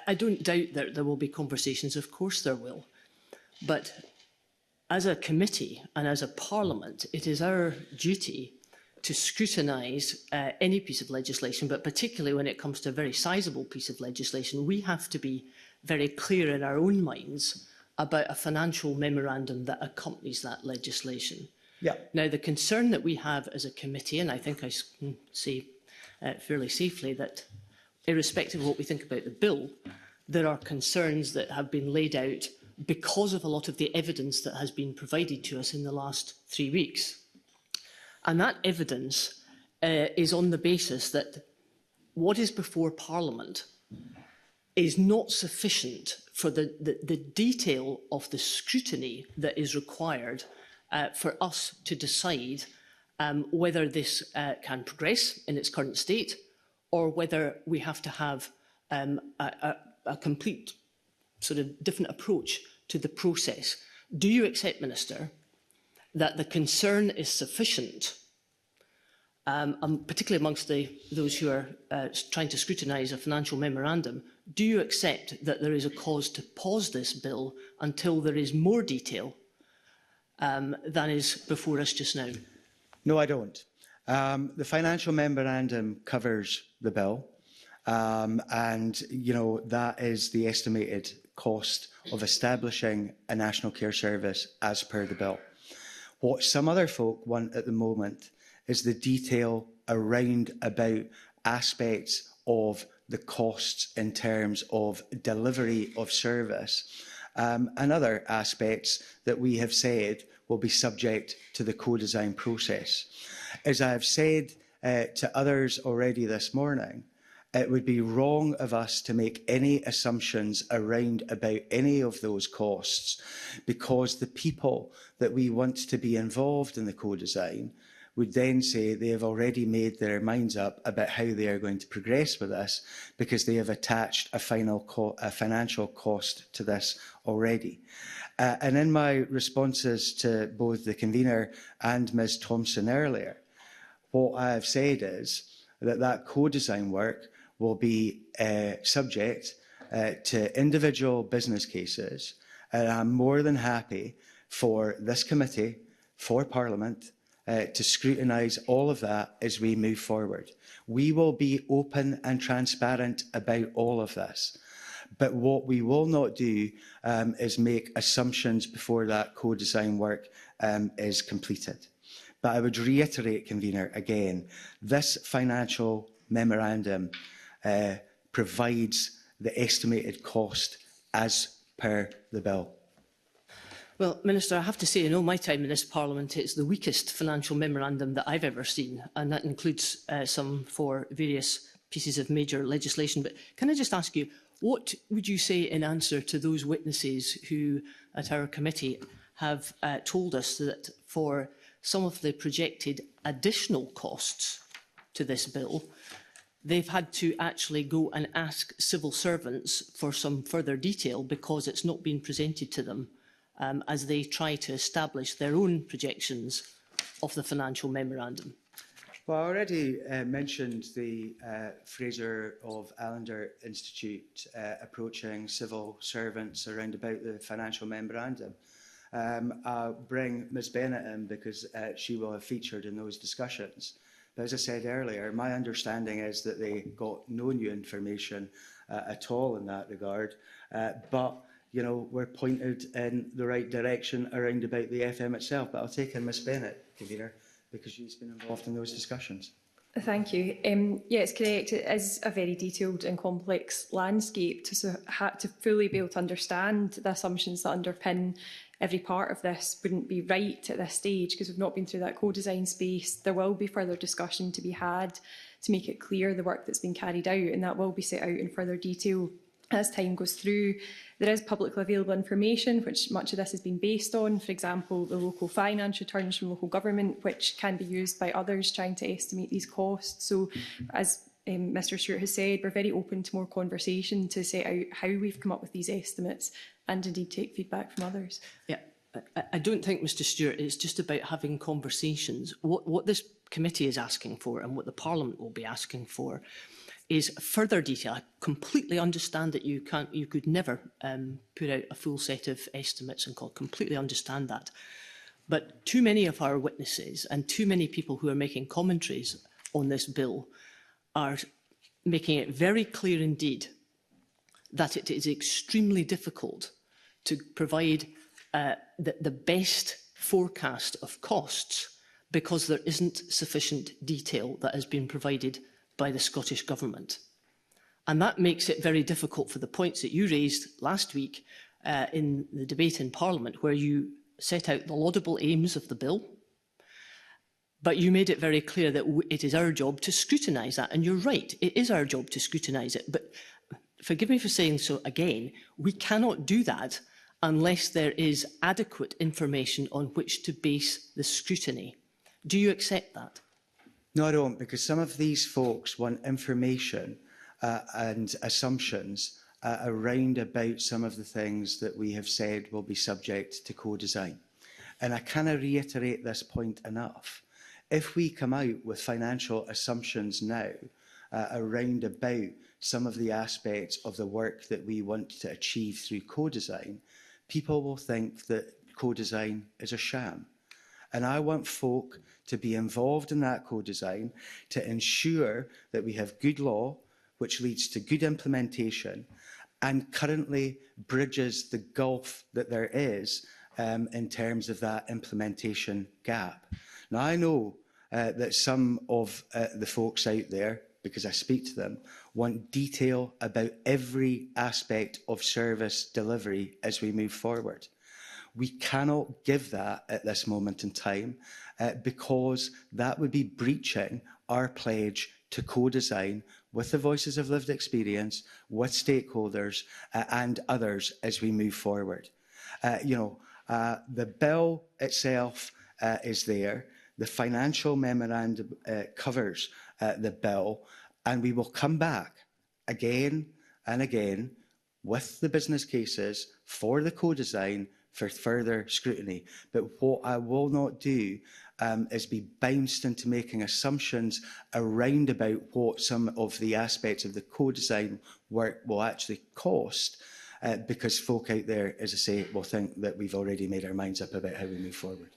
I don't doubt that there will be conversations. Of course there will. But as a committee and as a parliament, it is our duty to scrutinise any piece of legislation, but particularly when it comes to a very sizable piece of legislation, we have to be very clear in our own minds about a financial memorandum that accompanies that legislation. Yeah. Now, the concern that we have as a committee, and I think I can say fairly safely that irrespective of what we think about the bill, there are concerns that have been laid out because of a lot of the evidence that has been provided to us in the last 3 weeks. And that evidence is on the basis that what is before Parliament is not sufficient for the detail of the scrutiny that is required for us to decide whether this can progress in its current state or whether we have to have a complete sort of different approach to the process. Do you accept, Minister, that the concern is sufficient, particularly amongst those who are trying to scrutinise a financial memorandum, do you accept that there is a cause to pause this bill until there is more detail than is before us just now? No, I don't. The financial memorandum covers the bill, and that is the estimated cost of establishing a national care service as per the bill. What some other folk want at the moment is the detail around about aspects of the costs in terms of delivery of service and other aspects that we have said will be subject to the co-design process. As I have said to others already this morning, it would be wrong of us to make any assumptions around about any of those costs, because the people that we want to be involved in the co-design would then say they have already made their minds up about how they are going to progress with this, because they have attached a financial cost to this already. And in my responses to both the convener and Ms Thompson earlier, what I have said is that co-design work will be subject to individual business cases, and I'm more than happy for this committee, for Parliament, to scrutinise all of that as we move forward. We will be open and transparent about all of this. But what we will not do is make assumptions before that co-design work is completed. But I would reiterate, Convener, again, this financial memorandum provides the estimated cost as per the bill. Well, Minister, I have to say, in all my time in this Parliament, it's the weakest financial memorandum that I've ever seen, and that includes some for various pieces of major legislation. But can I just ask you, what would you say in answer to those witnesses who, at our committee, have told us that for some of the projected additional costs to this bill, they've had to actually go and ask civil servants for some further detail because it's not been presented to them as they try to establish their own projections of the financial memorandum? Well, I already mentioned the Fraser of Allander Institute approaching civil servants around about the financial memorandum. I'll bring Ms Bennett in because she will have featured in those discussions. But as I said earlier, my understanding is that they got no new information at all in that regard. But we're pointed in the right direction around about the FM itself. But I'll take in Ms Bennett, Convener, because she's been involved in those discussions. Thank you. Yeah, it's correct. It is a very detailed and complex landscape to fully be able to understand the assumptions that underpin every part of this wouldn't be right at this stage because we've not been through that co-design space. There will be further discussion to be had to make it clear the work that's been carried out, and that will be set out in further detail as time goes through. There is publicly available information, which much of this has been based on, for example, the local finance returns from local government, which can be used by others trying to estimate these costs. So, as Mr Stewart has said, we're very open to more conversation to set out how we've come up with these estimates and indeed take feedback from others. Yeah, I don't think, Mr Stewart, it's just about having conversations. What this committee is asking for and what the Parliament will be asking for is further detail. I completely understand that you could never put out a full set of estimates and completely understand that. But too many of our witnesses and too many people who are making commentaries on this bill are making it very clear indeed that it is extremely difficult to provide the best forecast of costs because there isn't sufficient detail that has been provided by the Scottish Government. And that makes it very difficult for the points that you raised last week in the debate in Parliament, where you set out the laudable aims of the bill, but you made it very clear that it is our job to scrutinise that. And you're right, it is our job to scrutinise it. But forgive me for saying so again, we cannot do that unless there is adequate information on which to base the scrutiny. Do you accept that? No, I don't, because some of these folks want information and assumptions around about some of the things that we have said will be subject to co-design. And I cannot reiterate this point enough. If we come out with financial assumptions now around about some of the aspects of the work that we want to achieve through co-design, people will think that co-design is a sham. And I want folk to be involved in that co-design to ensure that we have good law, which leads to good implementation, and currently bridges the gulf that there is in terms of that implementation gap. Now, I know that some of the folks out there, because I speak to them, want detail about every aspect of service delivery as we move forward. We cannot give that at this moment in time because that would be breaching our pledge to co-design with the voices of lived experience, with stakeholders and others as we move forward. The bill itself is there. The financial memorandum covers the bill, and we will come back again and again with the business cases for the co-design for further scrutiny. But what I will not do is be bounced into making assumptions around about what some of the aspects of the co-design work will actually cost, because folk out there, as I say, will think that we've already made our minds up about how we move forward.